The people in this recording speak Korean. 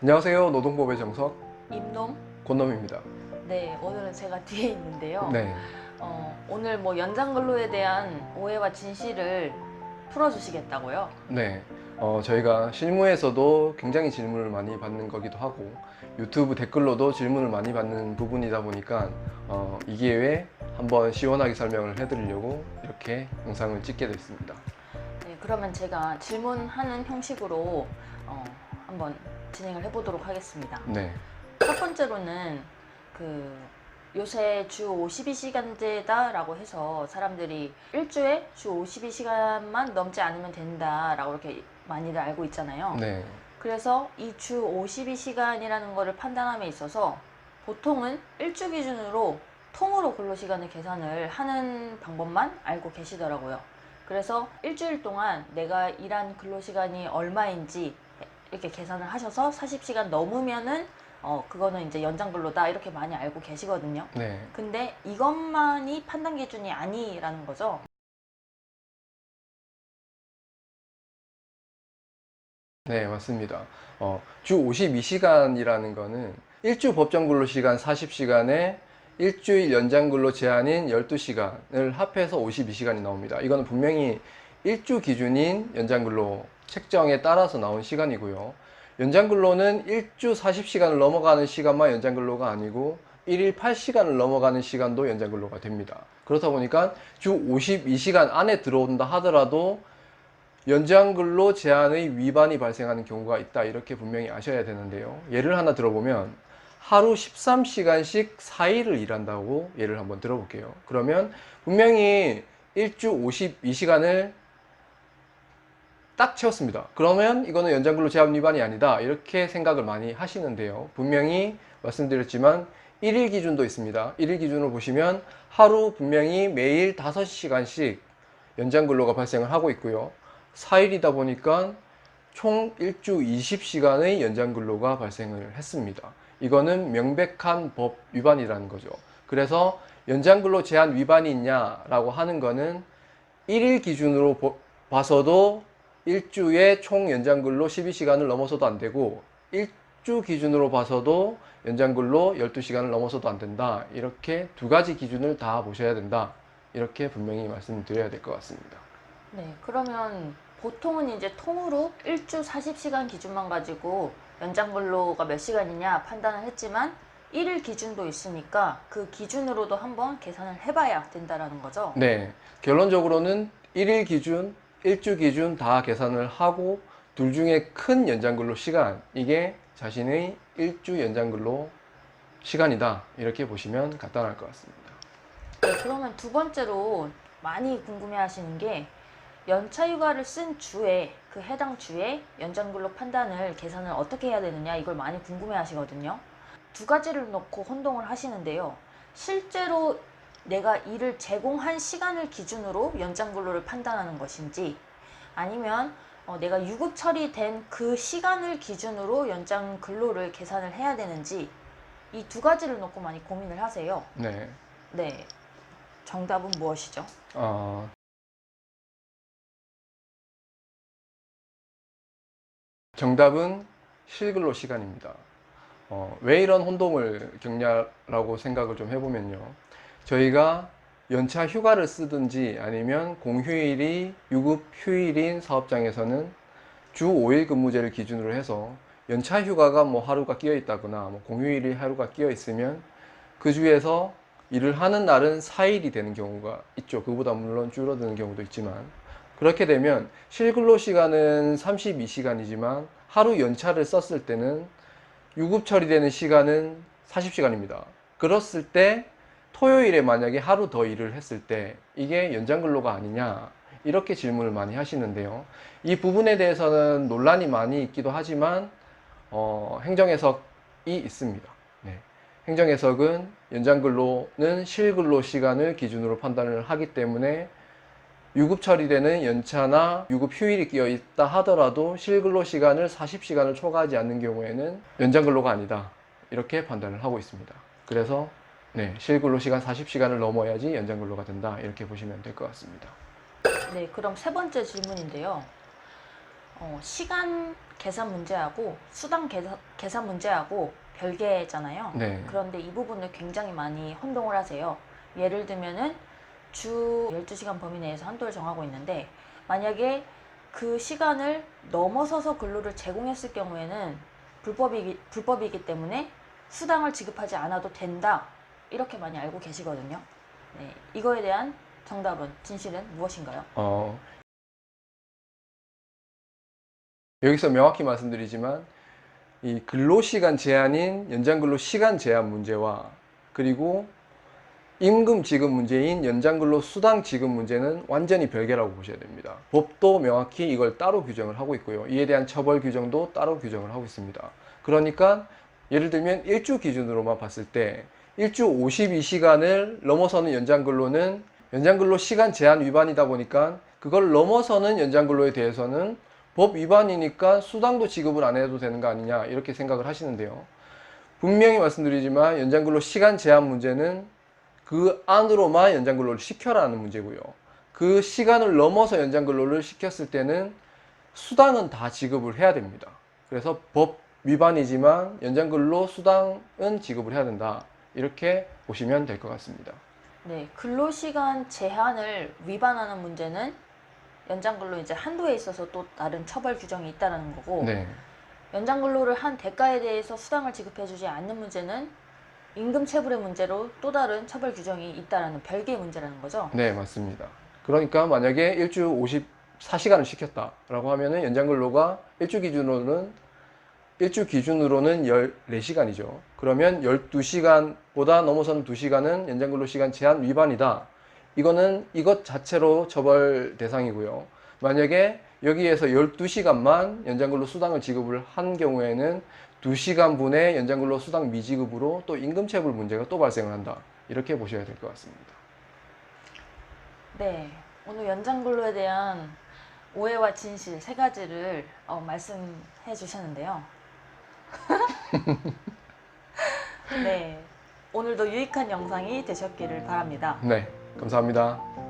안녕하세요. 노동법의 정석 임놈? 권놈입니다. 네, 오늘은 제가 뒤에 있는데요. 네, 오늘 연장 근로에 대한 오해와 진실을 풀어주시겠다고요? 네. 저희가 실무에서도 굉장히 질문을 많이 받는 거기도 하고 유튜브 댓글로도 질문을 많이 받는 부분이다 보니까 이 기회에 한번 시원하게 설명을 해드리려고 이렇게 영상을 찍게 됐습니다. 네, 그러면 제가 질문하는 형식으로 한번 진행을 해보도록 하겠습니다. 네, 첫 번째로는 요새 주 52시간제다라고 해서 사람들이 일주에 주 52시간만 넘지 않으면 된다라고 이렇게 많이들 알고 있잖아요. 네, 그래서 이 주 52시간이라는 거를 판단함에 있어서 보통은 일주 기준으로 통으로 근로시간을 계산을 하는 방법만 알고 계시더라고요. 그래서 일주일 동안 내가 일한 근로시간이 얼마인지 이렇게 계산을 하셔서 40시간 넘으면은 그거는 이제 연장 근로다 이렇게 많이 알고 계시거든요. 네. 근데 이것만이 판단 기준이 아니라는 거죠. 네, 맞습니다. 주 52시간이라는 거는 일주 법정 근로 시간 40시간에 일주일 연장 근로 제한인 12시간을 합해서 52시간이 나옵니다. 이거는 분명히 일주 기준인 연장 근로 책정에 따라서 나온 시간이고요. 연장 근로는 일주 40시간을 넘어가는 시간만 연장 근로가 아니고 1일 8시간을 넘어가는 시간도 연장 근로가 됩니다. 그렇다 보니까 주 52시간 안에 들어온다 하더라도 연장근로 제한의 위반이 발생하는 경우가 있다, 이렇게 분명히 아셔야 되는데요. 예를 하나 들어보면 하루 13시간씩 4일을 일한다고 예를 한번 들어볼게요. 그러면 분명히 일주 52시간을 딱 채웠습니다. 그러면 이거는 연장근로 제한 위반이 아니다, 이렇게 생각을 많이 하시는데요. 분명히 말씀드렸지만 1일 기준도 있습니다. 1일 기준으로 보시면 하루 분명히 매일 5시간씩 연장근로가 발생을 하고 있고요. 4일이다 보니까 총 일주 20시간의 연장근로가 발생을 했습니다. 이거는 명백한 법 위반이라는 거죠. 그래서 연장근로 제한 위반이 있냐라고 하는 거는 1일 기준으로 봐서도 일주에 총 연장근로 12시간을 넘어서도 안 되고, 일주 기준으로 봐서도 연장근로 12시간을 넘어서도 안 된다, 이렇게 두 가지 기준을 다 보셔야 된다, 이렇게 분명히 말씀드려야 될 것 같습니다. 네, 그러면 보통은 이제 통으로 일주 40시간 기준만 가지고 연장 근로가 몇 시간이냐 판단을 했지만 1일 기준도 있으니까 그 기준으로도 한번 계산을 해봐야 된다라는 거죠. 네, 결론적으로는 1일 기준, 일주 기준 다 계산을 하고 둘 중에 큰 연장근로 시간, 이게 자신의 일주 연장근로 시간이다, 이렇게 보시면 간단할 것 같습니다. 네, 그러면 두 번째로 많이 궁금해 하시는 게 연차 휴가를 쓴 주에 그 해당 주에 연장 근로 판단을 계산을 어떻게 해야 되느냐 이걸 많이 궁금해 하시거든요. 두 가지를 놓고 혼동을 하시는데요. 실제로 내가 일을 제공한 시간을 기준으로 연장 근로를 판단하는 것인지 아니면 내가 유급 처리된 그 시간을 기준으로 연장 근로를 계산을 해야 되는지 이 두 가지를 놓고 많이 고민을 하세요. 네, 네, 정답은 무엇이죠? 정답은 실근로 시간입니다. 왜 이런 혼동을 겪냐라고 생각을 좀 해보면요. 저희가 연차 휴가를 쓰든지 아니면 공휴일이 유급 휴일인 사업장에서는 주 5일 근무제를 기준으로 해서 연차 휴가가 뭐 하루가 끼어 있다거나 뭐 공휴일이 하루가 끼어 있으면 그 주에서 일을 하는 날은 4일이 되는 경우가 있죠. 그보다 물론 줄어드는 경우도 있지만, 그렇게 되면 실근로 시간은 32시간이지만 하루 연차를 썼을 때는 유급 처리되는 시간은 40시간입니다. 그랬을 때 토요일에 만약에 하루 더 일을 했을 때 이게 연장 근로가 아니냐, 이렇게 질문을 많이 하시는데요. 이 부분에 대해서는 논란이 많이 있기도 하지만 행정해석이 있습니다. 네. 행정해석은 연장 근로는 실근로 시간을 기준으로 판단을 하기 때문에 유급 처리되는 연차나 유급 휴일이 끼어 있다 하더라도 실근로 시간을 40시간을 초과하지 않는 경우에는 연장 근로가 아니다, 이렇게 판단을 하고 있습니다. 그래서 네, 실근로 시간 40시간을 넘어야지 연장 근로가 된다, 이렇게 보시면 될 것 같습니다. 네, 그럼 세 번째 질문인데요. 시간 계산 문제하고 수당 계산 문제하고 별개잖아요. 네. 그런데 이 부분을 굉장히 많이 혼동을 하세요. 예를 들면은 주 12시간 범위 내에서 한도를 정하고 있는데 만약에 그 시간을 넘어서서 근로를 제공했을 경우에는 불법이기 때문에 수당을 지급하지 않아도 된다. 이렇게 많이 알고 계시거든요. 네, 이거에 대한 정답은, 진실은 무엇인가요? 여기서 명확히 말씀드리지만 이 근로시간 제한인 연장근로 시간 제한 문제와 그리고 임금 지급 문제인 연장근로 수당 지급 문제는 완전히 별개라고 보셔야 됩니다. 법도 명확히 이걸 따로 규정을 하고 있고요. 이에 대한 처벌 규정도 따로 규정을 하고 있습니다. 그러니까 예를 들면 일주 기준으로만 봤을 때 일주 52시간을 넘어서는 연장근로는 연장근로 시간 제한 위반이다 보니까 그걸 넘어서는 연장근로에 대해서는 법 위반이니까 수당도 지급을 안 해도 되는 거 아니냐 이렇게 생각을 하시는데요. 분명히 말씀드리지만 연장근로 시간 제한 문제는 그 안으로만 연장근로를 시켜라는 문제고요. 그 시간을 넘어서 연장근로를 시켰을 때는 수당은 다 지급을 해야 됩니다. 그래서 법 위반이지만 연장근로 수당은 지급을 해야 된다. 이렇게 보시면 될 것 같습니다. 네, 근로시간 제한을 위반하는 문제는 연장근로 이제 한도에 있어서 또 다른 처벌 규정이 있다는 거고, 네, 연장근로를 한 대가에 대해서 수당을 지급해주지 않는 문제는 임금체불의 문제로 또 다른 처벌 규정이 있다는 별개의 문제라는 거죠. 네, 맞습니다. 그러니까 만약에 일주 54시간을 시켰다라고 하면은 연장근로가 일주 기준으로는 14시간이죠. 그러면 12시간보다 넘어서는 2시간은 연장근로 시간 제한 위반이다. 이거는 이것 자체로 처벌 대상이고요. 만약에 여기에서 12시간만 연장근로 수당을 지급을 한 경우에는 2시간분의 연장근로 수당 미지급으로 또 임금체불 문제가 또 발생을 한다. 이렇게 보셔야 될 것 같습니다. 네, 오늘 연장근로에 대한 오해와 진실 세 가지를 말씀해 주셨는데요. 네, 오늘도 유익한 영상이 되셨기를 바랍니다. 네, 감사합니다.